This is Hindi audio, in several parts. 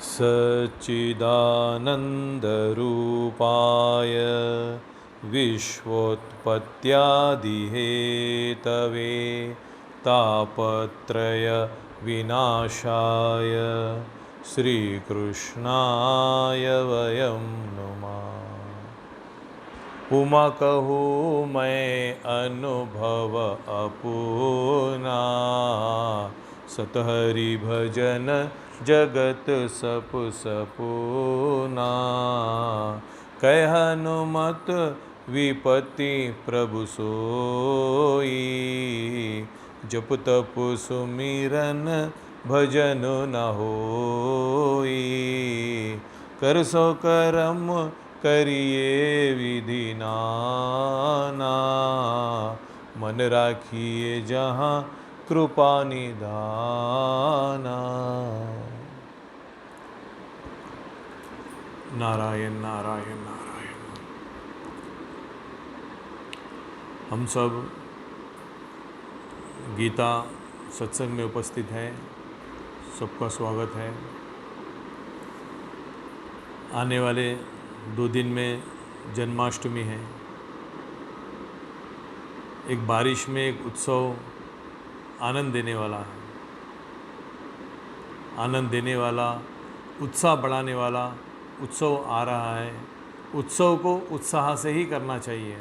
सच्चिदानन्दरूपाय विश्वोत्पत्त्यादिहेतवे तापत्रयविनाशाय श्रीकृष्णाय वयं नुमः। उमा कहूँ मैं अनुभव अपूर्णा, सतहरि भजन जगत सप सपूर्णा। कह हनुमत विपत्ति प्रभु सोई, जप तप सुमिरन भजन न होई। कर सो करम करिए विधि नाना, मन राखिए जहाँ कृपा निधाना। नारायण नारायण नारायण। हम सब गीता सत्संग में उपस्थित हैं, सबका स्वागत है। आने वाले 2 दिन में जन्माष्टमी है। एक बारिश में एक उत्सव आनंद देने वाला है, आनंद देने वाला, उत्साह बढ़ाने वाला उत्सव आ रहा है। उत्सव को उत्साह से ही करना चाहिए,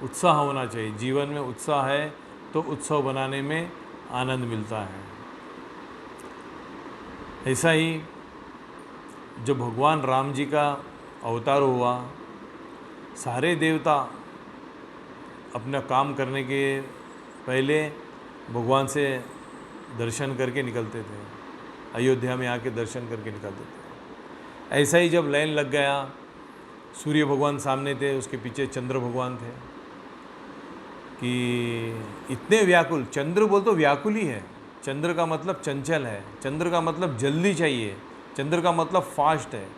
उत्साह होना चाहिए। जीवन में उत्साह है तो उत्सव बनाने में आनंद मिलता है। ऐसा ही जब भगवान राम जी का अवतार हुआ, सारे देवता अपना काम करने के पहले भगवान से दर्शन करके निकलते थे, अयोध्या में आके दर्शन करके निकलते थे। ऐसा ही जब लाइन लग गया, सूर्य भगवान सामने थे, उसके पीछे चंद्र भगवान थे कि इतने व्याकुल, चंद्र बोल तो व्याकुल ही है। चंद्र का मतलब चंचल है, चंद्र का मतलब जल्दी चाहिए, चंद्र का मतलब फास्ट है।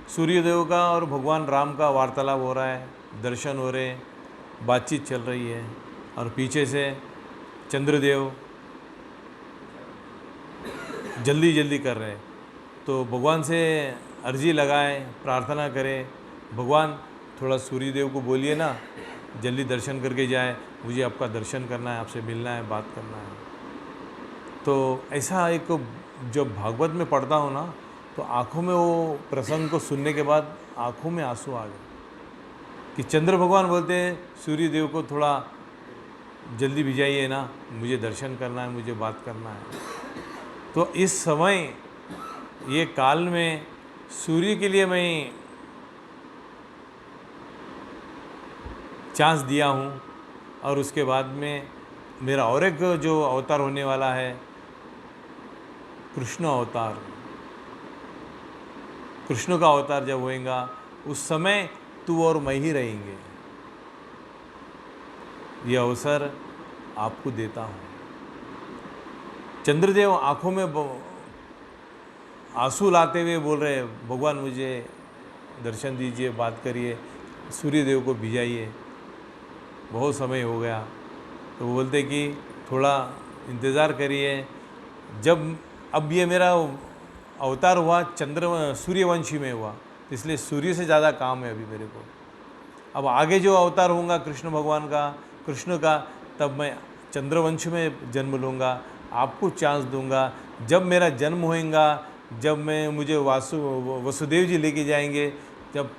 सूर्यदेव का और भगवान राम का वार्तालाप हो रहा है, दर्शन हो रहे हैं, बातचीत चल रही है, और पीछे से चंद्रदेव जल्दी जल्दी कर रहे हैं। तो भगवान से अर्जी लगाए, प्रार्थना करें, भगवान थोड़ा सूर्यदेव को बोलिए ना, जल्दी दर्शन करके जाए, मुझे आपका दर्शन करना है, आपसे मिलना है, बात करना है। तो ऐसा एक जब भागवत में पढ़ता हूँ ना, तो आँखों में वो प्रसंग को सुनने के बाद आँखों में आंसू आ गए कि चंद्र भगवान बोलते हैं सूर्यदेव को थोड़ा जल्दी भिजाइए ना, मुझे दर्शन करना है, मुझे बात करना है। तो इस समय, ये काल में सूर्य के लिए मैं चांस दिया हूँ, और उसके बाद में मेरा और एक जो अवतार होने वाला है, कृष्ण अवतार। कृष्ण का अवतार जब होएगा, उस समय तू और मैं ही रहेंगे। ये अवसर आपको देता हूँ। चंद्रदेव आंखों में आंसू लाते हुए बोल रहे, भगवान मुझे दर्शन दीजिए, बात करिए, सूर्यदेव को भिजाइए, बहुत समय हो गया। तो वो बोलते कि थोड़ा इंतज़ार करिए। जब अब ये मेरा अवतार हुआ सूर्यवंशी में हुआ, इसलिए सूर्य से ज़्यादा काम है अभी मेरे को। अब आगे जो अवतार होगा कृष्ण भगवान का, कृष्ण का, तब मैं चंद्रवंश में जन्म लूँगा, आपको चांस दूंगा। जब मेरा जन्म होएगा, जब मुझे वसुदेव जी लेके जाएंगे, जब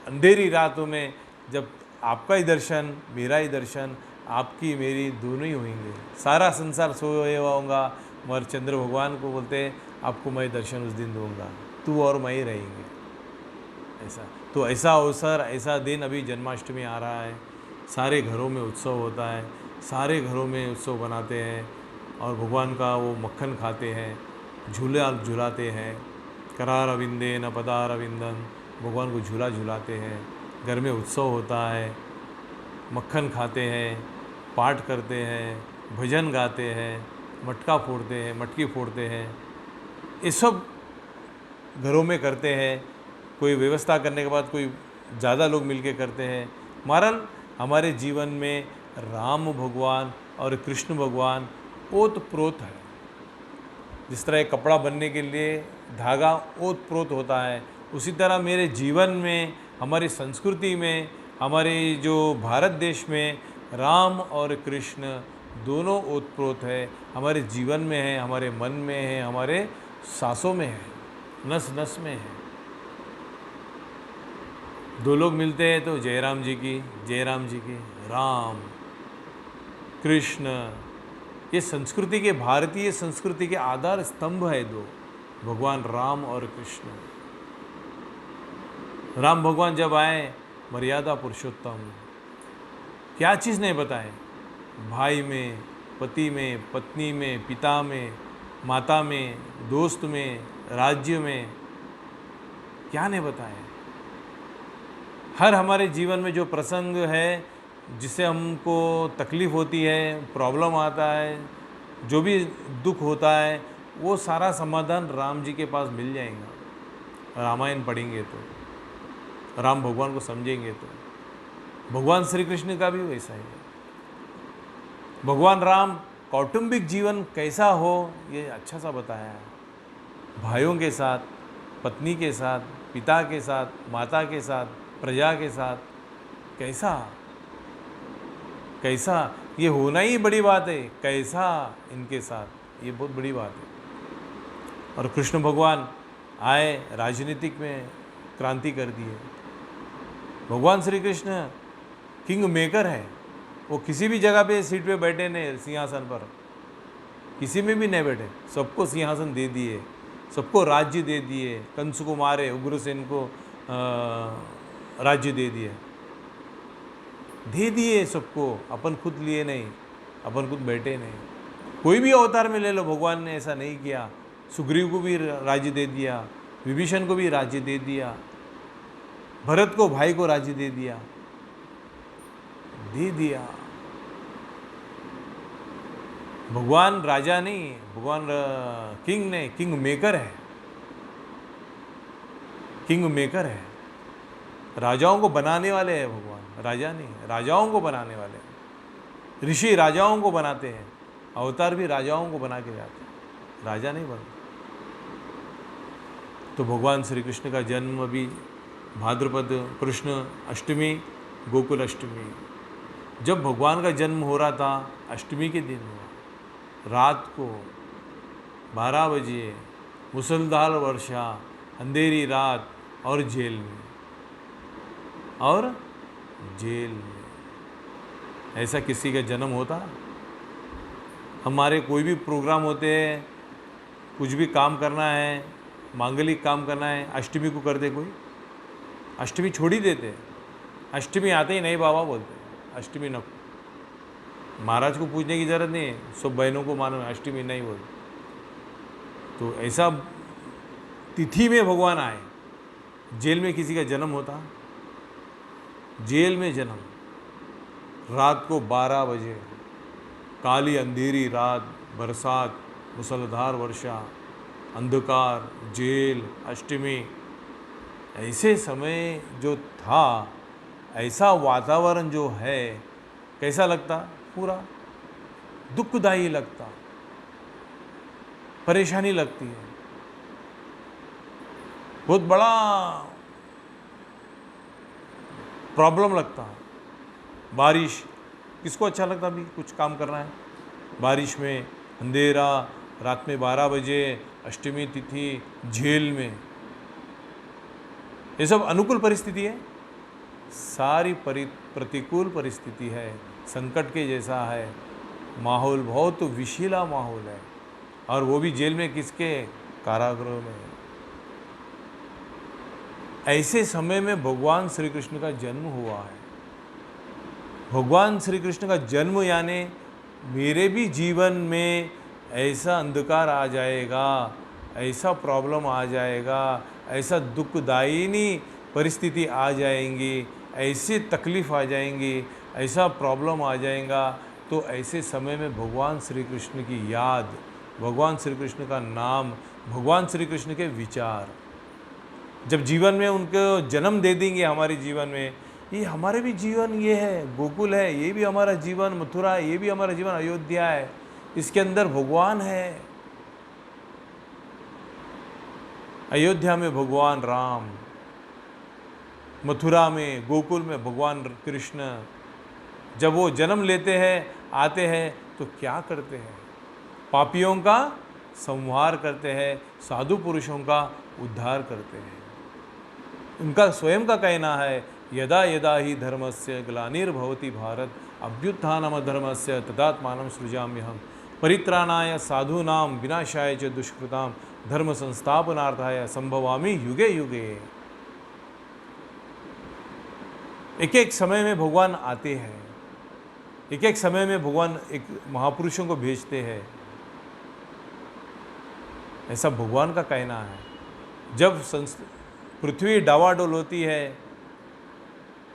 अंधेरी रातों में, जब आपका ही दर्शन, मेरा ही दर्शन, आपकी मेरी दोनों ही होंगे। सारा संसार सोया हुआ होगा, मगर चंद्र भगवान को बोलते हैं आपको मैं दर्शन उस दिन दूंगा, तू और मैं ही रहेंगे। ऐसा तो ऐसा अवसर, ऐसा दिन अभी जन्माष्टमी आ रहा है। सारे घरों में उत्सव होता है, सारे घरों में उत्सव बनाते हैं, और भगवान का वो मक्खन खाते हैं, झूला झुलाते हैं। करार अविंदे न पदार अविंदन, भगवान को झूला झुलाते हैं। घर में उत्सव होता है, मक्खन खाते हैं, पाठ करते हैं, भजन गाते हैं, मटका फोड़ते हैं, मटकी फोड़ते हैं। ये सब घरों में करते हैं। कोई व्यवस्था करने के बाद कोई ज़्यादा लोग मिलके करते हैं। मरण हमारे जीवन में राम भगवान और कृष्ण भगवान ओत प्रोत है। जिस तरह एक कपड़ा बनने के लिए धागा ओत प्रोत होता है, उसी तरह मेरे जीवन में, हमारी संस्कृति में, हमारे जो भारत देश में राम और कृष्ण दोनों ओत प्रोत है, हमारे जीवन में है, हमारे मन में है, हमारे सांसों में है, नस नस में है। दो लोग मिलते हैं तो जय राम जी की, जय राम जी की। राम कृष्ण, ये संस्कृति के, भारतीय संस्कृति के आधार स्तंभ है दो, भगवान राम और कृष्ण। राम भगवान जब आए, मर्यादा पुरुषोत्तम, क्या चीज़ नहीं बताए, भाई में, पति में, पत्नी में, पिता में, माता में, दोस्त में, राज्य में, क्या नहीं बताए। हर हमारे जीवन में जो प्रसंग है, जिससे हमको तकलीफ़ होती है, प्रॉब्लम आता है, जो भी दुख होता है, वो सारा समाधान राम जी के पास मिल जाएगा। रामायण पढ़ेंगे तो, राम भगवान को समझेंगे तो। भगवान श्री कृष्ण का भी वैसा ही है। भगवान राम कौटुंबिक जीवन कैसा हो, ये अच्छा सा बताया है। भाइयों के साथ, पत्नी के साथ, पिता के साथ, माता के साथ, प्रजा के साथ, कैसा कैसा, ये होना ही बड़ी बात है। कैसा इनके साथ, ये बहुत बड़ी बात है। और कृष्ण भगवान आए, राजनीतिक में क्रांति कर दी है। भगवान श्री कृष्ण किंग मेकर है। वो किसी भी जगह पे सीट पे बैठे नहीं, सिंहासन पर किसी में भी नहीं बैठे, सबको सिंहासन दे दिए, सबको राज्य दे दिए। कंस को मारे, उग्रसेन को राज्य दे दिए सबको, अपन खुद लिए नहीं, अपन खुद बैठे नहीं। कोई भी अवतार में ले लो, भगवान ने ऐसा नहीं किया। सुग्रीव को भी राज्य दे दिया, विभीषण को भी राज्य दे दिया, भरत को, भाई को राज्य दे दिया। भगवान राजा नहीं, भगवान किंग नहीं, किंग मेकर है। किंग मेकर है, राजाओं को बनाने वाले हैं भगवान, राजा नहीं, राजाओं को बनाने वाले। ऋषि राजाओं को बनाते हैं, अवतार भी राजाओं को बना के जाते हैं, राजा नहीं बनते। तो भगवान श्री कृष्ण का जन्म भी भाद्रपद कृष्ण अष्टमी, गोकुल अष्टमी, जब भगवान का जन्म हो रहा था, अष्टमी के दिन हुआ। रात को 12 बजे, मुसलधार वर्षा, अंधेरी रात, और जेल में, ऐसा किसी का जन्म होता? हमारे कोई भी प्रोग्राम होते हैं, कुछ भी काम करना है, मांगलिक काम करना है, अष्टमी को कर दे कोई? अष्टमी छोड़ ही देते। अष्टमी आते ही नहीं बाबा बोलते, अष्टमी न, महाराज को पूछने की ज़रूरत नहीं है, सब बहनों को मानो, अष्टमी नहीं बोलते। तो ऐसा तिथि में भगवान आए। जेल में किसी का जन्म होता? जेल में जन्म, रात को 12 बजे, काली अंधेरी रात, बरसात, मुसलधार वर्षा, अंधकार, जेल, अष्टमी, ऐसे समय जो था, ऐसा वातावरण जो है, कैसा लगता? पूरा दुखदायी लगता, परेशानी लगती है, बहुत बड़ा प्रॉब्लम लगता है। बारिश, किसको अच्छा लगता? अभी कुछ काम करना है, बारिश में, अंधेरा, रात में 12 बजे, अष्टमी तिथि, जेल में, ये सब अनुकूल परिस्थिति है? सारी प्रतिकूल परिस्थिति है, संकट के जैसा है माहौल, बहुत विशीला माहौल है। और वो भी जेल में, किसके? कारागृह में। ऐसे समय में भगवान श्री कृष्ण का जन्म हुआ है। भगवान श्री कृष्ण का जन्म यानी मेरे भी जीवन में ऐसा अंधकार आ जाएगा, ऐसा प्रॉब्लम आ जाएगा, ऐसा दुखदायिनी परिस्थिति आ जाएंगी, ऐसी तकलीफ़ आ जाएंगी, ऐसा प्रॉब्लम आ जाएगा। तो ऐसे समय में भगवान श्री कृष्ण की याद, भगवान श्री कृष्ण का नाम, भगवान श्री कृष्ण के विचार जब जीवन में उनको जन्म दे देंगे हमारे जीवन में, ये हमारे भी जीवन ये है, गोकुल है, ये भी हमारा जीवन मथुरा है, ये भी हमारा जीवन अयोध्या है, इसके अंदर भगवान है। अयोध्या में भगवान राम, मथुरा में, गोकुल में भगवान कृष्ण, जब वो जन्म लेते हैं, आते हैं तो क्या करते हैं? पापियों का संहार करते हैं, साधु पुरुषों का उद्धार करते हैं। उनका स्वयं का कहना है, यदा यदा ही धर्मस्य ग्लानिर्भवति भारत अभ्युत्थानम धर्मस्य तदात्मानं सृजाम्यहम् परित्राणाय साधूनां विनाशाय च दुष्कृतां धर्म संस्थापनार्थाय संभवामि युगे युगे। एक एक समय में भगवान आते हैं, एक एक समय में भगवान एक महापुरुषों को भेजते हैं, ऐसा भगवान का कहना है। जब पृथ्वी डावाडोल होती है,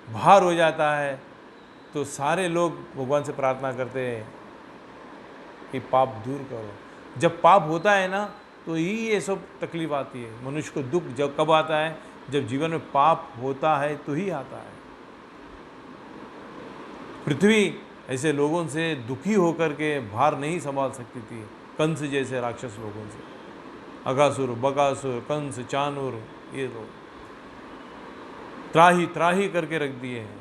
भार हो जाता है, तो सारे लोग भगवान से प्रार्थना करते हैं कि पाप दूर करो। जब पाप होता है ना, तो ये सब तकलीफ आती है। मनुष्य को दुख जब कब आता है? जब जीवन में पाप होता है तो ही आता है। पृथ्वी ऐसे लोगों से दुखी होकर के भार नहीं संभाल सकती थी, कंस जैसे राक्षस लोगों से। अगासुर, बकासुर, कंस, चाणूर, ये लोग त्राही त्राही करके रख दिए हैं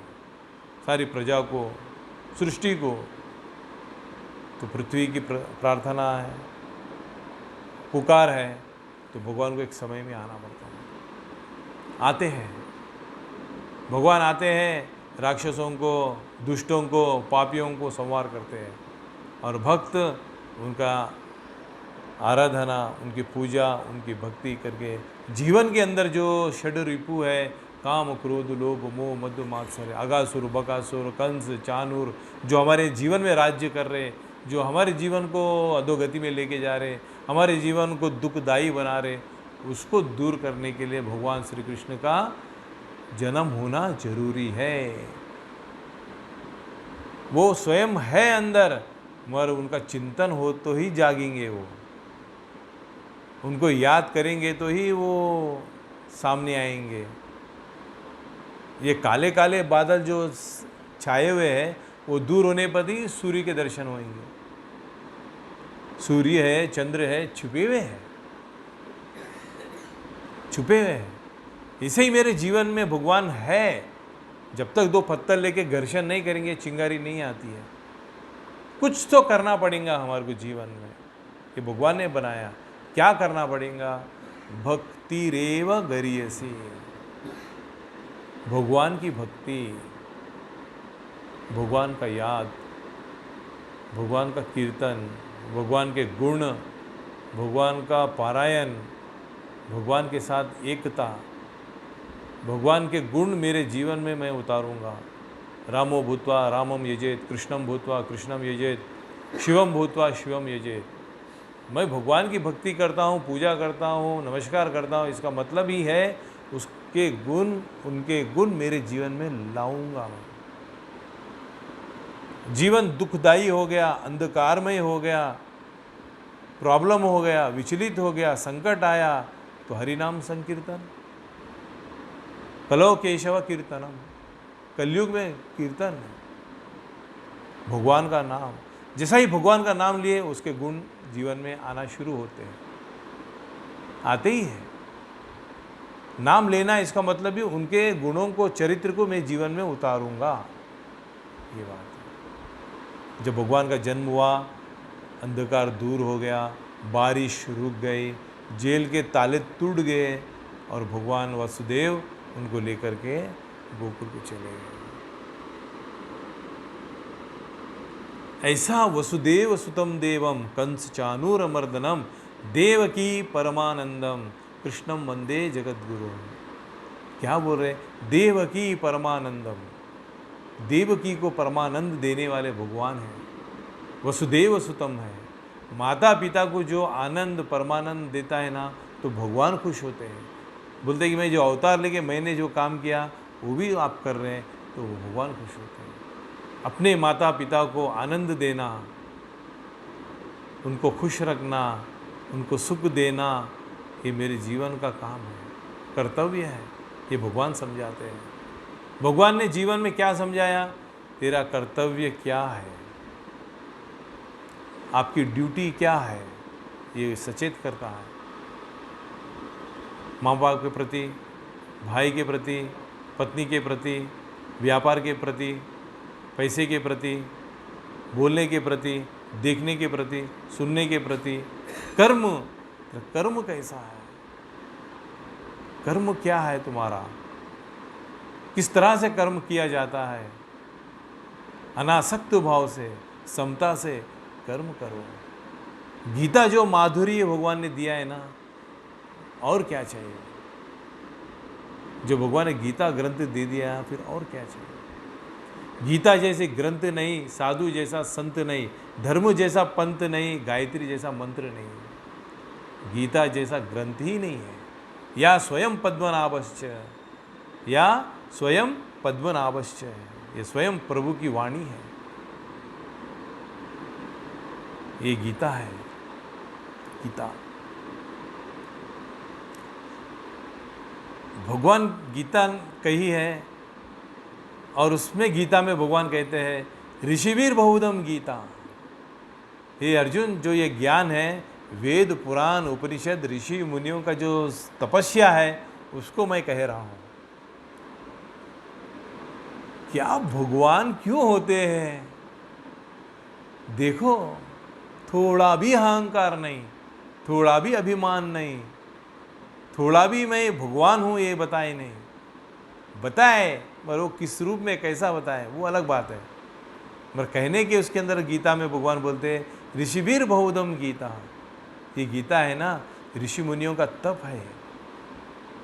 सारी प्रजा को, सृष्टि को। तो पृथ्वी की प्रार्थना है, पुकार है, तो भगवान को एक समय में आना पड़ता है। आते हैं भगवान, आते हैं, राक्षसों को, दुष्टों को, पापियों को संहार करते हैं, और भक्त उनका आराधना, उनकी पूजा, उनकी भक्ति करके जीवन के अंदर जो षड रिपु है, काम, क्रोध, लोभ, मोह, मद, मात्सर्य, अगासुर, बकासुर, कंस, चाणूर, जो हमारे जीवन में राज्य कर रहे, जो हमारे जीवन को अधोगति में लेके जा रहे, हमारे जीवन को दुखदायी बना रहे, उसको दूर करने के लिए भगवान श्री कृष्ण का जन्म होना जरूरी है। वो स्वयं है अंदर, मगर उनका चिंतन हो तो ही जागेंगे वो, उनको याद करेंगे तो ही वो सामने आएंगे। ये काले काले बादल जो छाए हुए हैं, वो दूर होने पर ही सूर्य के दर्शन होंगे। सूर्य है, चंद्र है, छुपे हुए हैं, छुपे हुए हैं। ऐसे ही मेरे जीवन में भगवान है। जब तक दो पत्थर लेके घर्षण नहीं करेंगे, चिंगारी नहीं आती है। कुछ तो करना पड़ेगा हमारे को जीवन में, ये भगवान ने बनाया। क्या करना पड़ेगा? भक्ति रेव गरीयसी, भगवान की भक्ति, भगवान का याद, भगवान का कीर्तन, भगवान के गुण, भगवान का पारायण, भगवान के साथ एकता, भगवान के गुण मेरे जीवन में मैं उतारूंगा। रामो भूत्वा रामम यजेत, कृष्णम भूत्वा कृष्णम यजेत, शिवम भूत्वा शिवम यजेत। मैं भगवान की भक्ति करता हूँ, पूजा करता हूँ, नमस्कार करता हूँ, इसका मतलब ही है उसके गुण, उनके गुण मेरे जीवन में लाऊंगा। जीवन दुखदायी हो गया, अंधकारमय हो गया, प्रॉब्लम हो गया, विचलित हो गया, संकट आया, तो हरिनाम संकीर्तन, कलो केशव कीर्तनम, कलयुग में कीर्तन, भगवान का नाम। जैसा ही भगवान का नाम लिए, उसके गुण जीवन में आना शुरू होते हैं, आते ही है। नाम लेना, इसका मतलब भी उनके गुणों को, चरित्र को मैं जीवन में उतारूंगा, ये बात है। जब भगवान का जन्म हुआ, अंधकार दूर हो गया, बारिश रुक गई, जेल के ताले टूट गए, और भगवान वसुदेव उनको लेकर के गोकुल को चले गए। ऐसा वसुदेव सुतम देवम कंस चाणूर मर्दनम देवकी परमानंदम कृष्णम वंदे जगद्गुरु। क्या बोल रहे? देवकी परमानंदम, देवकी को परमानंद देने वाले भगवान हैं, वसुदेव सुतम है। माता पिता को जो आनंद परमानंद देता है ना, तो भगवान खुश होते हैं। बोलते हैं कि मैं जो अवतार लेके मैंने जो काम किया वो भी आप कर रहे हैं, तो भगवान खुश होते हैं। अपने माता पिता को आनंद देना, उनको खुश रखना, उनको सुख देना, ये मेरे जीवन का काम है, कर्तव्य है। ये भगवान समझाते हैं। भगवान ने जीवन में क्या समझाया? तेरा कर्तव्य क्या है, आपकी ड्यूटी क्या है, ये सचेत करता है। माँ बाप के प्रति, भाई के प्रति, पत्नी के प्रति, व्यापार के प्रति, पैसे के प्रति, बोलने के प्रति, देखने के प्रति, सुनने के प्रति। कर्म, कर्म कैसा है? कर्म क्या है तुम्हारा? किस तरह से कर्म किया जाता है? अनासक्त भाव से, समता से कर्म करो। गीता जो माधुर्य भगवान ने दिया है ना, और क्या चाहिए? जो भगवान ने गीता ग्रंथ दे दिया, फिर और क्या चाहिए? गीता जैसे ग्रंथ नहीं, साधु जैसा संत नहीं, धर्म जैसा पंथ नहीं, गायत्री जैसा मंत्र नहीं, गीता जैसा ग्रंथ ही नहीं है। या स्वयं पद्मनाभश्च, या स्वयं पद्मनाभश्च, ये स्वयं प्रभु की वाणी है। ये गीता है, गीता। भगवान गीता कही है, और उसमें गीता में भगवान कहते हैं ऋषिवीर बहुधम गीता। हे अर्जुन, जो ये ज्ञान है, वेद पुराण उपनिषद ऋषि मुनियों का जो तपस्या है, उसको मैं कह रहा हूं। क्या भगवान क्यों होते हैं? देखो, थोड़ा भी अहंकार नहीं, थोड़ा भी अभिमान नहीं, थोड़ा भी मैं भगवान हूं ये बताए नहीं। बताए, पर वो किस रूप में कैसा बताए वो अलग बात है। मगर कहने के उसके अंदर गीता में भगवान बोलते हैं ऋषिवीर बहुधम गीता। ये गीता है ना, ऋषि मुनियों का तप है।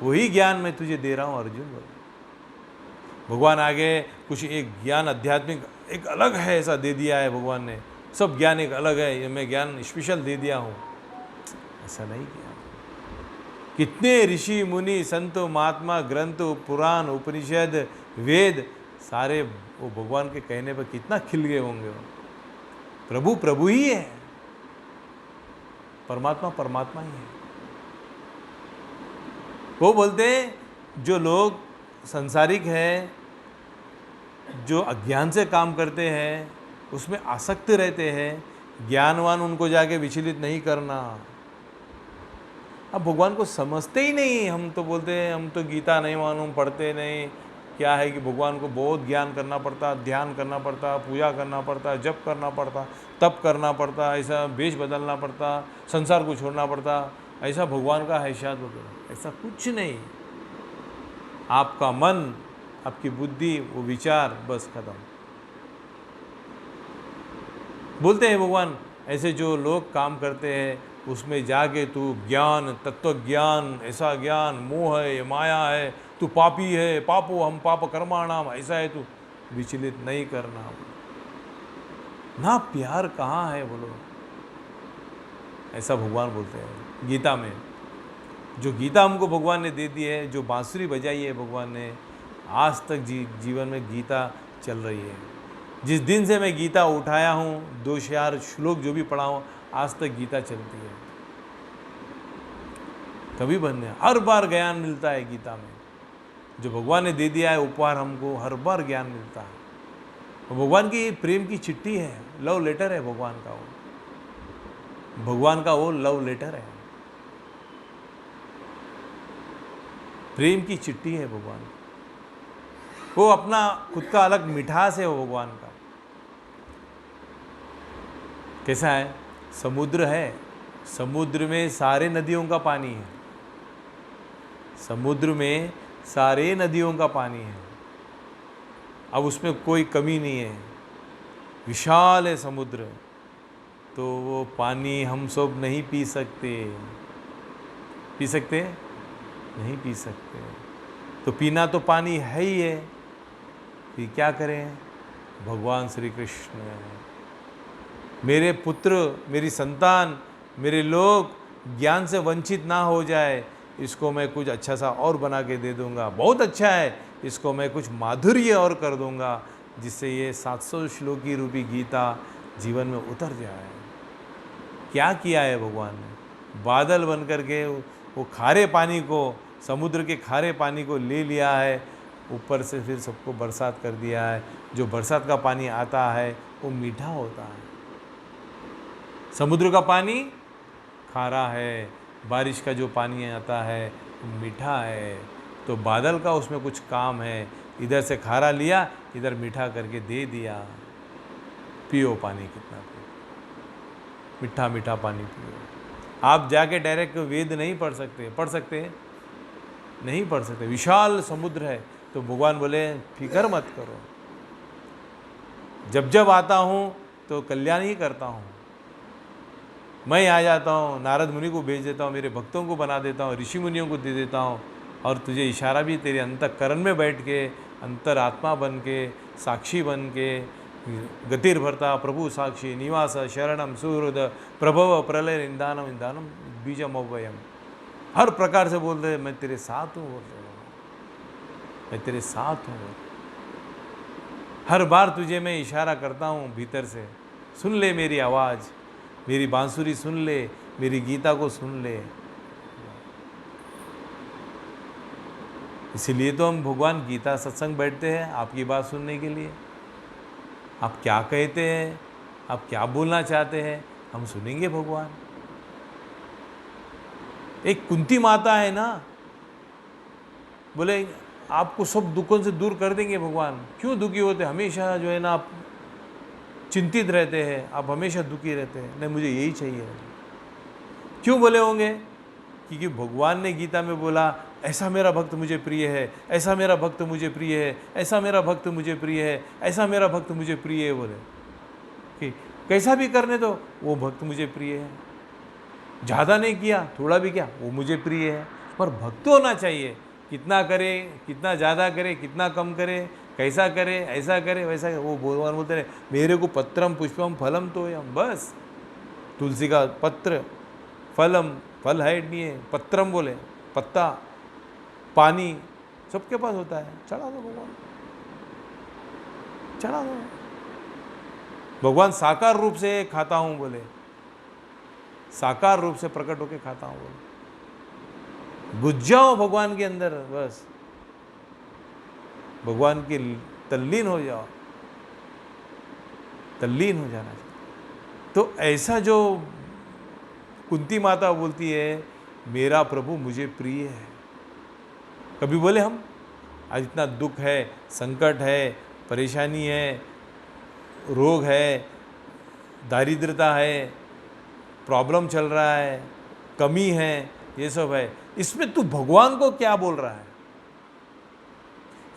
वही ज्ञान मैं तुझे दे रहा हूं अर्जुन। बोले भगवान आगे कुछ एक ज्ञान आध्यात्मिक एक अलग है ऐसा दे दिया है भगवान ने। सब ज्ञान एक अलग है, ये मैं ज्ञान स्पेशल दे दिया हूँ, ऐसा नहीं किया। कितने ऋषि मुनि संत महात्मा ग्रंथ पुराण उपनिषद वेद सारे वो भगवान के कहने पर कितना खिल गए होंगे। प्रभु प्रभु ही है, परमात्मा परमात्मा ही है। वो बोलते हैं जो लोग संसारिक है, जो अज्ञान से काम करते हैं, उसमें आसक्त रहते हैं, ज्ञानवान उनको जाके विचलित नहीं करना। अब भगवान को समझते ही नहीं। हम तो बोलते हैं हम तो गीता नहीं मालूम, पढ़ते नहीं। क्या है कि भगवान को बहुत ज्ञान करना पड़ता, ध्यान करना पड़ता, पूजा करना पड़ता, जप करना पड़ता, तप करना पड़ता, ऐसा वेश बदलना पड़ता, संसार को छोड़ना पड़ता, ऐसा भगवान का हैसियत वगैरह। ऐसा कुछ नहीं। आपका मन, आपकी बुद्धि, वो विचार, बस खत्म। बोलते हैं भगवान ऐसे जो लोग काम करते हैं उसमें जाके तू ज्ञान, तत्व ज्ञान, ऐसा ज्ञान, मोह है, ये माया है, तू पापी है, पापो हम पाप कर्माणाम, ऐसा है, तू विचलित नहीं करना। ना प्यार कहाँ है बोलो, ऐसा भगवान बोलते हैं गीता में। जो गीता हमको भगवान ने दे दी है, जो बांसुरी बजाई है भगवान ने, आज तक जीवन में गीता चल रही है। जिस दिन से मैं गीता उठाया हूँ, 2 श्लोक जो भी पढ़ा हूँ, आज तक गीता चलती है। कभी बंद नहीं, हर बार ज्ञान मिलता है गीता में। जो भगवान ने दे दिया है उपहार हमको, हर बार ज्ञान मिलता है। वो भगवान की प्रेम की चिट्ठी है, लव लेटर है भगवान का। वो भगवान का वो लव लेटर है, प्रेम की चिट्ठी है भगवान। वो अपना खुद का अलग मिठास है वो भगवान का। कैसा है? समुद्र है, समुद्र में सारे नदियों का पानी है, समुद्र में सारे नदियों का पानी है। अब उसमें कोई कमी नहीं है, विशाल है समुद्र। तो वो पानी हम सब नहीं पी सकते। पी सकते? नहीं पी सकते। तो पीना तो पानी है ही है, फिर क्या करें? भगवान श्री कृष्ण, मेरे पुत्र, मेरी संतान, मेरे लोग ज्ञान से वंचित ना हो जाए, इसको मैं कुछ अच्छा सा और बना के दे दूंगा। बहुत अच्छा है, इसको मैं कुछ माधुर्य और कर दूंगा, जिससे ये 700 श्लोकी रूपी गीता जीवन में उतर जाए। क्या किया है भगवान ने? बादल बन करके वो खारे पानी को, समुद्र के खारे पानी को ले लिया है, ऊपर से फिर सबको बरसात कर दिया है। जो बरसात का पानी आता है वो मीठा होता है। समुद्र का पानी खारा है, बारिश का जो पानी आता है मीठा है, तो बादल का उसमें कुछ काम है, इधर से खारा लिया, इधर मीठा करके दे दिया। पियो पानी कितना पियो, मीठा मीठा पानी पियो। आप जाके डायरेक्ट वेद नहीं पढ़ सकते, पढ़ सकते हैं? नहीं पढ़ सकते। विशाल समुद्र है, तो भगवान बोले फिक्र मत करो, जब जब आता हूँ तो कल्याण ही करता हूँ। मैं आ जाता हूँ, नारद मुनि को भेज देता हूँ, मेरे भक्तों को बना देता हूँ, ऋषि मुनियों को दे देता हूँ, और तुझे इशारा भी तेरे अंतःकरण में बैठ के, अंतरात्मा बन के, साक्षी बन के, गतिर्भरता प्रभु साक्षी निवास शरणम सुहृद प्रभव प्रलय इंदानम इंदानम बीजम अव्ययम, हर प्रकार से बोल रहे मैं तेरे साथ हूँ, बोल रहे मैं तेरे साथ हूँ। हर बार तुझे मैं इशारा करता हूँ भीतर से, सुन ले मेरी आवाज़, मेरी बांसुरी सुन ले, मेरी गीता को सुन ले। इसीलिए तो हम भगवान गीता सत्संग बैठते हैं, आपकी बात सुनने के लिए। आप क्या कहते हैं, आप क्या बोलना चाहते हैं, हम सुनेंगे भगवान। एक कुंती माता है ना, बोले आपको सब दुखों से दूर कर देंगे भगवान। क्यों दुखी होते, हमेशा जो है ना आप चिंतित रहते हैं, आप हमेशा दुखी रहते हैं। नहीं, मुझे यही चाहिए। क्यों बोले होंगे? क्योंकि भगवान ने गीता में बोला ऐसा मेरा भक्त मुझे प्रिय है, ऐसा मेरा भक्त मुझे प्रिय है, ऐसा मेरा भक्त मुझे प्रिय है, ऐसा मेरा भक्त मुझे प्रिय है। बोले कि कैसा भी करने दो, वो भक्त मुझे प्रिय है। ज़्यादा नहीं किया, थोड़ा भी किया, वो मुझे प्रिय है। पर भक्त होना चाहिए, कितना करे, कितना ज़्यादा करे, कितना कम करे, कैसा करे, ऐसा करे, वैसा करे। वो भगवान बोलते रहे मेरे को पत्रम पुष्पम फलम तो हम, बस तुलसी का पत्र, फलम, फल है नहीं है, पत्रम बोले पत्ता, पानी सबके पास होता है, चढ़ा दो भगवान, चढ़ा दो। भगवान साकार रूप से खाता हूँ बोले, साकार रूप से प्रकट होके खाता हूँ बोले। घुस जाओ भगवान के अंदर, बस भगवान की तल्लीन हो जाओ, तल्लीन हो जाना चाहिए। तो ऐसा जो कुंती माता बोलती है मेरा प्रभु मुझे प्रिय है। कभी बोले हम आज इतना दुख है, संकट है, परेशानी है, रोग है, दारिद्रता है, प्रॉब्लम चल रहा है, कमी है, ये सब है, इसमें तू भगवान को क्या बोल रहा है?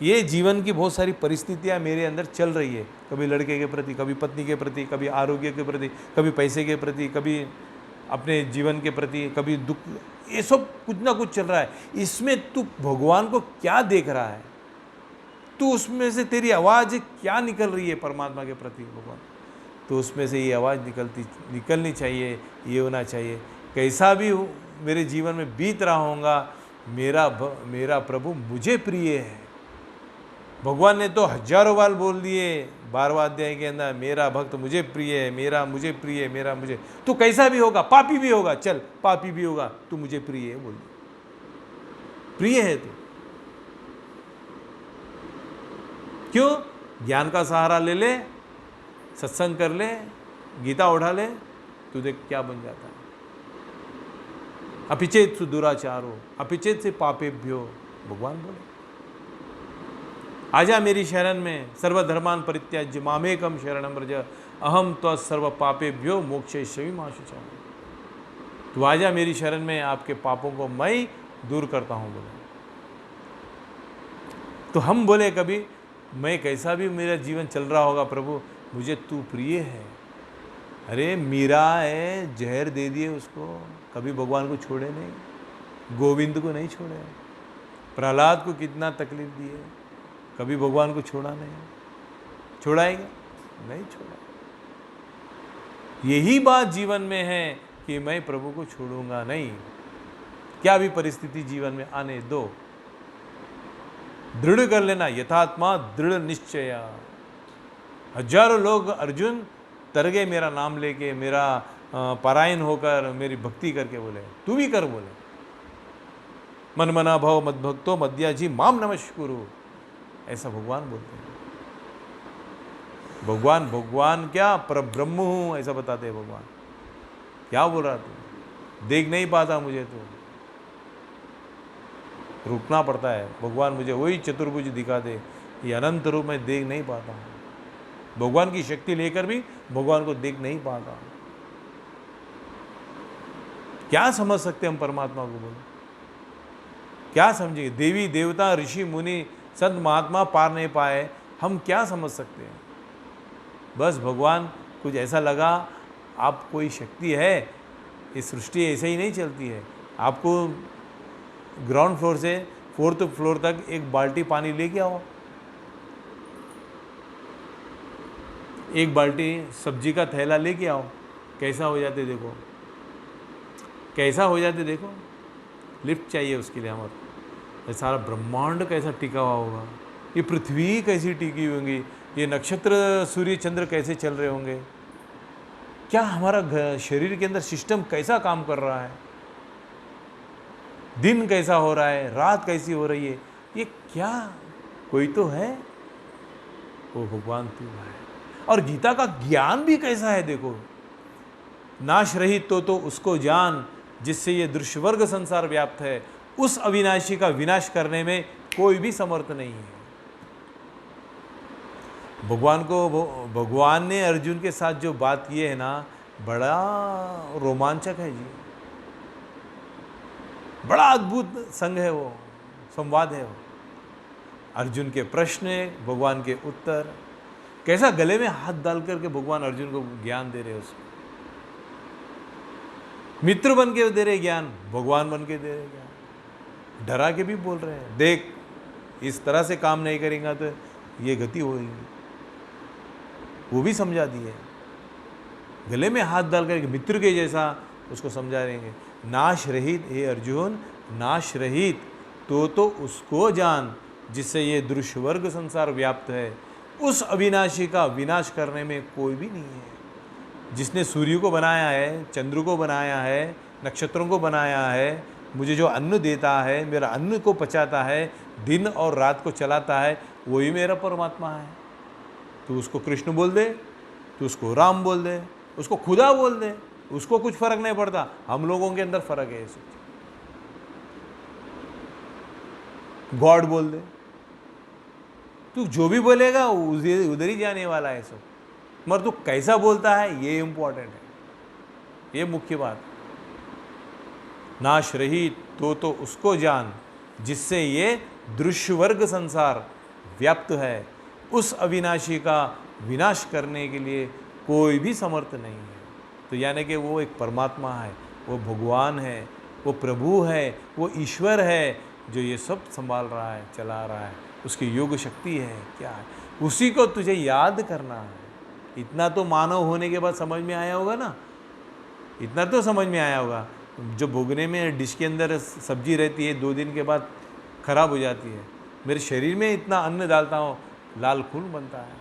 ये जीवन की बहुत सारी परिस्थितियां मेरे अंदर चल रही है, कभी लड़के के प्रति, कभी पत्नी के प्रति, कभी आरोग्य के प्रति, कभी पैसे के प्रति, कभी अपने जीवन के प्रति, कभी दुख, ये सब कुछ ना कुछ चल रहा है। इसमें तू भगवान को क्या देख रहा है? तू उसमें से तेरी आवाज़ क्या निकल रही है परमात्मा के प्रति भगवान? तो उसमें से ये आवाज़ निकलनी चाहिए, ये होना चाहिए। कैसा भी मेरे जीवन में बीत रहा होगा, मेरा प्रभु मुझे प्रिय है। भगवान ने तो हजारों बार बोल दिए 12वां अध्याय के अंदर, मेरा भक्त मुझे प्रिय है, मेरा मुझे प्रिय है, मेरा मुझे। तू कैसा भी होगा, पापी भी होगा, चल पापी भी होगा, तू मुझे प्रिय है बोल दे, प्रिय है तू। क्यों? ज्ञान का सहारा ले ले, सत्संग कर ले, गीता उठा ले, तू देख क्या बन जाता है। अपिचेत सु दुराचारो अपिचेत से पापेभ्यो, भगवान बोले आजा मेरी शरण में, सर्वधर्मान परित्याज्य मामेकम शरणम व्रज अहम तो सर्व पापेभ्यो मोक्षयिष्यामि मा शुचः। तू आजा मेरी शरण में, आपके पापों को मैं दूर करता हूँ बोले। तो हम बोले कभी मैं कैसा भी मेरा जीवन चल रहा होगा प्रभु, मुझे तू प्रिय है। अरे मीरा है, जहर दे दिए उसको, कभी भगवान को छोड़े नहीं, गोविंद को नहीं छोड़े, प्रहलाद को कितना तकलीफ दिए, कभी भगवान को छोड़ा नहीं, छोड़ाएगा नहीं छोड़ा। यही बात जीवन में है कि मैं प्रभु को छोड़ूंगा नहीं, क्या भी परिस्थिति जीवन में आने दो। दृढ़ कर लेना, यथात्मा दृढ़ निश्चय। हजारों लोग अर्जुन तर गए मेरा नाम लेके, मेरा पारायण होकर, मेरी भक्ति करके, बोले तू भी कर बोले। मन मना भव मद भक्तो मद्याजी माम नमस्कुरु, ऐसा भगवान बोलते हैं। भगवान क्या परब्रह्म हूं, ऐसा बताते हैं भगवान। क्या बोल रहा तू, देख नहीं पाता मुझे तो, रुकना पड़ता है। भगवान मुझे वही चतुर्भुज दिखा दे, ये अनंत रूप में देख नहीं पाता हूँ। भगवान की शक्ति लेकर भी भगवान को देख नहीं पाता। क्या समझ सकते हम परमात्मा को, बोलो क्या समझेंगे? देवी देवता ऋषि मुनि संत महात्मा पार नहीं पाए, हम क्या समझ सकते हैं? बस भगवान कुछ ऐसा लगा, आप कोई शक्ति है, ये सृष्टि ऐसे ही नहीं चलती है। आपको ग्राउंड फ्लोर से 4th फ्लोर तक एक बाल्टी पानी लेके आओ, एक बाल्टी सब्जी का थैला लेके आओ, कैसा हो जाते देखो, कैसा हो जाते देखो। लिफ्ट चाहिए उसके लिए हमारे। ये सारा ब्रह्मांड कैसा टिका हुआ होगा, ये पृथ्वी कैसी टिकी होंगी, ये नक्षत्र सूर्य चंद्र कैसे चल रहे होंगे, क्या हमारा शरीर के अंदर सिस्टम कैसा काम कर रहा है, दिन कैसा हो रहा है, रात कैसी हो रही है, ये क्या कोई तो है, वो भगवान तू है। और गीता का ज्ञान भी कैसा है देखो, नाश रहित तो उसको जान जिससे ये दृश्यवर्ग संसार व्याप्त है, उस अविनाशी का विनाश करने में कोई भी समर्थ नहीं है। भगवान ने अर्जुन के साथ जो बात की है ना, बड़ा रोमांचक है जी, बड़ा अद्भुत संग है वो, संवाद है वो। अर्जुन के प्रश्न, भगवान के उत्तर, कैसा गले में हाथ डाल करके भगवान अर्जुन को ज्ञान दे रहे हैं। उसको मित्र बन के दे रहे ज्ञान, भगवान बन के दे रहे ज्ञान, डरा के भी बोल रहे हैं, देख इस तरह से काम नहीं करेगा तो ये गति होगी, वो भी समझा दिए। गले में हाथ डाल करके मित्र के जैसा उसको समझा देंगे। नाश रहित हे अर्जुन, नाश रहित तो उसको जान जिससे ये दृश्य वर्ग संसार व्याप्त है, उस अविनाशी का विनाश करने में कोई भी नहीं है। जिसने सूर्य को बनाया है, चंद्र को बनाया है, नक्षत्रों को बनाया है, मुझे जो अन्न देता है, मेरा अन्न को पचाता है, दिन और रात को चलाता है, वही मेरा परमात्मा है। तू उसको कृष्ण बोल दे, तू उसको राम बोल दे, उसको खुदा बोल दे, उसको कुछ फर्क नहीं पड़ता। हम लोगों के अंदर फर्क है, ऐसे गॉड बोल दे, तू जो भी बोलेगा उधर ही जाने वाला है सब, मगर तू कैसा बोलता है ये इंपॉर्टेंट है, ये मुख्य बात। नाश रहित तो उसको जान जिससे ये दृश्य वर्ग संसार व्याप्त है, उस अविनाशी का विनाश करने के लिए कोई भी समर्थ नहीं है। तो यानी कि वो एक परमात्मा है, वो भगवान है, वो प्रभु है, वो ईश्वर है जो ये सब संभाल रहा है, चला रहा है, उसकी योग शक्ति है, क्या है, उसी को तुझे याद करना है। इतना तो मानव होने के बाद समझ में आया होगा ना, इतना तो समझ में आया होगा। जो भोगने में डिश के अंदर सब्जी रहती है 2 दिन के बाद खराब हो जाती है, मेरे शरीर में इतना अन्न डालता हूँ, लाल खून बनता है।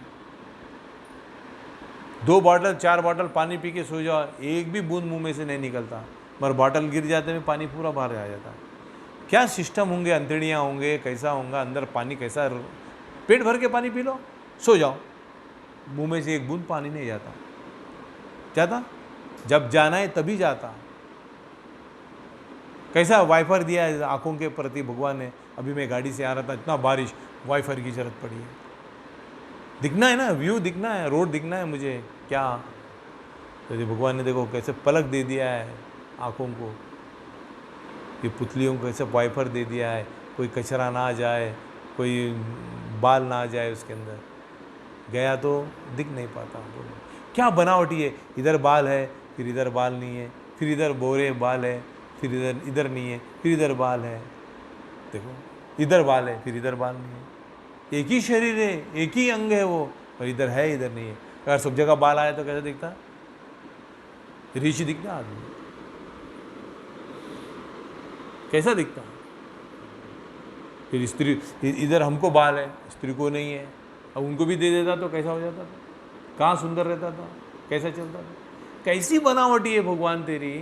2 बॉटल 4 बॉटल पानी पी के सो जाओ, एक भी बूंद मुंह में से नहीं निकलता, मगर बॉटल गिर जाते में पानी पूरा बाहर आ जाता। क्या सिस्टम होंगे, अंतड़ियाँ होंगे, कैसा होगा अंदर पानी, कैसा पेट भर के पानी पी लो, सो जाओ, मुंह में से एक बूंद पानी नहीं जाता। जाता जब जाना है तभी जाता। कैसा वाइफर दिया है आंखों के प्रति भगवान ने। अभी मैं गाड़ी से आ रहा था, इतना बारिश, वाइफर की जरूरत पड़ी है, दिखना है ना, व्यू दिखना है, रोड दिखना है मुझे, क्या तो भगवान ने देखो कैसे पलक दे दिया है आंखों को, ये पुतलियों को कैसे वाइफर दे दिया है, कोई कचरा ना आ जाए, कोई बाल ना आ जाए उसके अंदर, गया तो दिख नहीं पाता। क्या बनावटी है, इधर बाल है, फिर इधर बाल नहीं है, फिर इधर बोरे बाल है, फिर इधर नहीं है, फिर इधर बाल है, देखो इधर बाल है, फिर इधर बाल नहीं है। एक ही शरीर है, एक ही अंग है वो, और इधर है इधर नहीं है। अगर सब जगह बाल आए तो कैसा दिखता, ऋषि दिखता आदमी, कैसा दिखता। फिर स्त्री, इधर हमको बाल है, स्त्री को नहीं है, अब उनको भी दे देता तो कैसा हो जाता था, कहाँ सुंदर रहता था, कैसा चलता था। कैसी बनावटी है भगवान तेरी,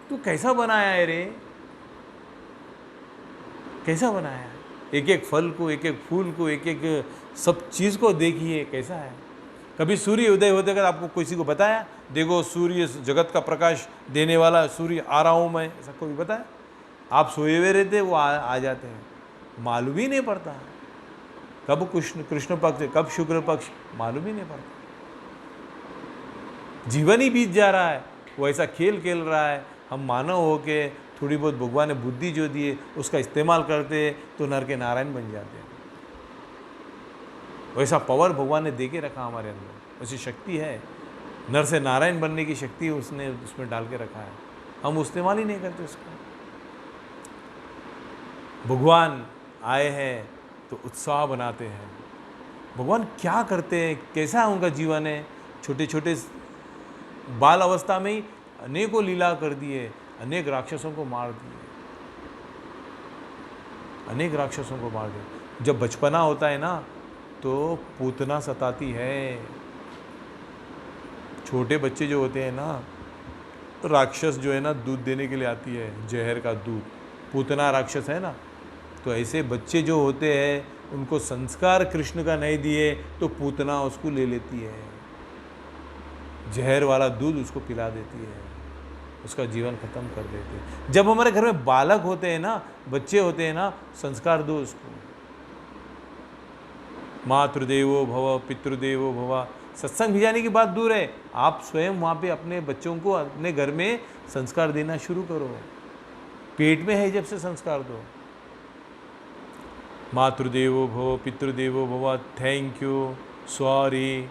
तू कैसा बनाया है रे, कैसा बनाया है। एक एक फल को, एक एक फूल को, एक एक सब चीज़ को देखिए कैसा है। कभी सूर्य उदय होते अगर आपको किसी को बताया, देखो सूर्य जगत का प्रकाश देने वाला सूर्य आ रहा हूँ मैं, ऐसा कोई बताया? आप सोए हुए रहते, वो आ जाते हैं। मालूम ही नहीं पड़ता, कब कृष्ण पक्ष कब शुक्ल पक्ष मालूम ही नहीं पड़ता। जीवन ही बीत जा रहा है, वो ऐसा खेल खेल रहा है। हम मानव होके थोड़ी बहुत भगवान ने बुद्धि जो दी है उसका इस्तेमाल करते तो नर के नारायण बन जाते हैं। वैसा पावर भगवान ने दे के रखा हमारे अंदर, वैसी शक्ति है, नर से नारायण बनने की शक्ति उसने उसमें डाल के रखा है, हम इस्तेमाल ही नहीं करते उसका। भगवान आए हैं तो उत्साह बनाते हैं। भगवान क्या करते हैं, कैसा है उनका जीवन है, छोटे छोटे बाल अवस्था में ही अनेकों लीला कर दिए, अनेक राक्षसों को मार दिए, अनेक राक्षसों को मार दिए। जब बचपना होता है ना तो पूतना सताती है। छोटे बच्चे जो होते हैं ना, राक्षस जो है ना दूध देने के लिए आती है, जहर का दूध, पूतना राक्षस है ना। तो ऐसे बच्चे जो होते हैं उनको संस्कार कृष्ण का नहीं दिए तो पूतना उसको ले लेती है, जहर वाला दूध उसको पिला देती है, उसका जीवन खत्म कर देती है। जब हमारे घर में बालक होते हैं ना, बच्चे होते हैं ना, संस्कार दो उसको। मातृदेवो भव पितृदेवो भव। सत्संग भिजाने की बात दूर है, आप स्वयं वहाँ पे अपने बच्चों को अपने घर में संस्कार देना शुरू करो। पेट में है जब से संस्कार दो। मातृदेवो भव पितृदेवो भव, थैंक यू, सॉरी,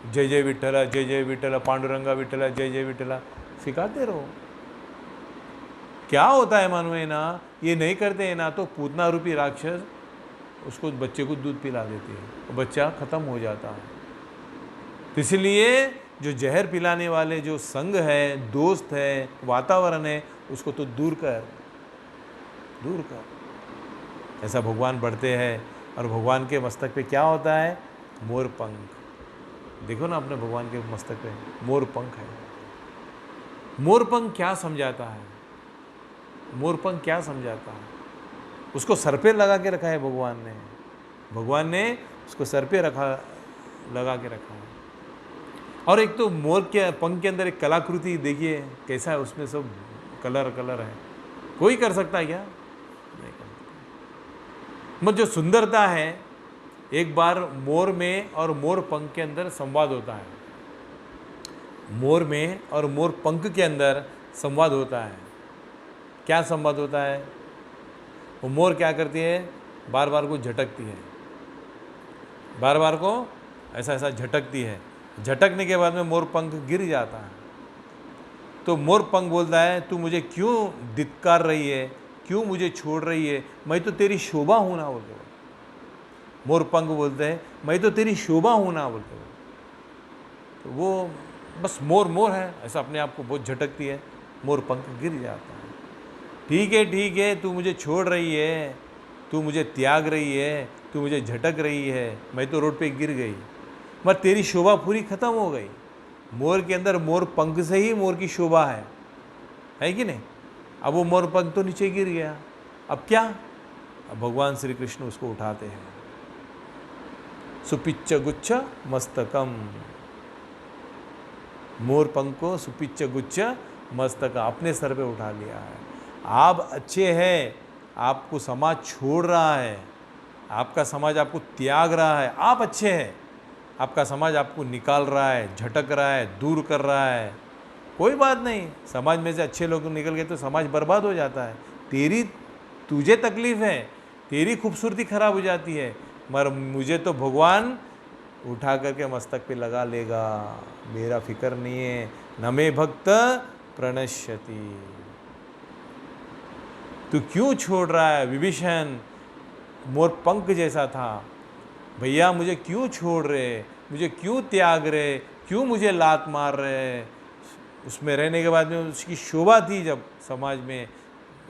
जय जय विठ्ठला, जय जय विठ्ठला, पांडुरंगा विठ्ठला, जय जय विठ्ठला, सिखाते रहो। क्या होता है मानो है ना, ये नहीं करते हैं ना तो पूतना रूपी राक्षस उसको बच्चे को दूध पिला देती है, बच्चा खत्म हो जाता है। तो इसलिए जो जहर पिलाने वाले जो संग है, दोस्त है, वातावरण है, उसको तो दूर कर, दूर कर। ऐसा भगवान बढ़ते हैं। और भगवान के मस्तक पे क्या होता है, मोर पंख। देखो ना अपने भगवान के मस्तक पे मोर पंख है। मोर पंख क्या समझाता है, मोर पंख क्या समझाता है? उसको सर पे लगा के रखा है भगवान ने, भगवान ने उसको सर पे लगा के रखा है। और एक तो मोर के पंख के अंदर एक कलाकृति देखिए कैसा है, उसमें सब कलर है। कोई कर सकता है क्या? नहीं कर सकता। मतलब जो सुंदरता है, एक बार मोर में और मोर पंख के अंदर संवाद होता है, मोर में और मोर पंख के अंदर संवाद होता है। क्या संवाद होता है? वो मोर क्या करती है, बार बार को झटकती है, बार बार को ऐसा ऐसा झटकती है। झटकने के बाद में मोर पंख गिर जाता है। तो मोर पंख बोलता है, तू मुझे क्यों धिक्कार रही है, क्यों मुझे छोड़ रही है, मैं तो तेरी शोभा हूँ ना, बोलते हो। मोर पंख बोलते हैं, मैं तो तेरी शोभा हूँ ना, बोलते हो। तो वो बस मोर मोर है, ऐसा अपने आप को बहुत झटकती है, मोर पंख गिर जाता है। ठीक है, तू मुझे छोड़ रही है, तू मुझे त्याग रही है, तू मुझे झटक रही है, मैं तो रोड पे गिर गई, मगर तेरी शोभा पूरी खत्म हो गई। मोर के अंदर मोर पंख से ही मोर की शोभा है कि नहीं? अब वो मोर पंख तो नीचे गिर गया, अब क्या? अब भगवान श्री कृष्ण उसको उठाते हैं। सुपिच्च गुच्छ मस्तकम, मोर पंख को सुपिच्च गुच्छ मस्तक अपने सर पे उठा लिया है। आप अच्छे हैं, आपको समाज छोड़ रहा है, आपका समाज आपको त्याग रहा है, आप अच्छे हैं, आपका समाज आपको निकाल रहा है, झटक रहा है, दूर कर रहा है, कोई बात नहीं। समाज में से अच्छे लोग निकल गए तो समाज बर्बाद हो जाता है। तुझे तकलीफ है, तेरी खूबसूरती खराब हो जाती है, मगर मुझे तो भगवान उठा करके मस्तक पे लगा लेगा, मेरा फिक्र नहीं है। न मे भक्त प्रणश्यति। तू क्यों छोड़ रहा है? विभीषण मोर पंख जैसा था, भैया मुझे क्यों छोड़ रहे, मुझे क्यों त्याग रहे, क्यों मुझे लात मार रहे? उसमें रहने के बाद में उसकी शोभा थी, जब समाज में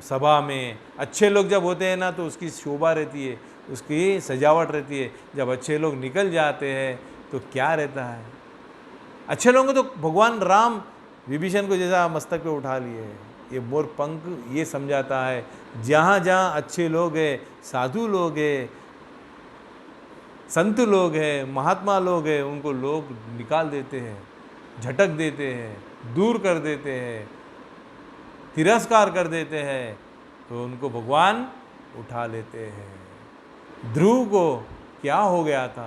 सभा में अच्छे लोग जब होते हैं ना तो उसकी शोभा रहती है, उसकी सजावट रहती है। जब अच्छे लोग निकल जाते हैं तो क्या रहता है? अच्छे लोगों को तो भगवान राम विभीषण को जैसा मस्तक पे उठा लिए। ये मोर पंख ये समझाता है, जहाँ जहाँ अच्छे लोग हैं, साधु लोग हैं, संत लोग हैं, महात्मा लोग हैं, उनको लोग निकाल देते हैं, झटक देते हैं, दूर कर देते हैं, तिरस्कार कर देते हैं। तो उनको भगवान उठा लेते हैं। ध्रुव को क्या हो गया था?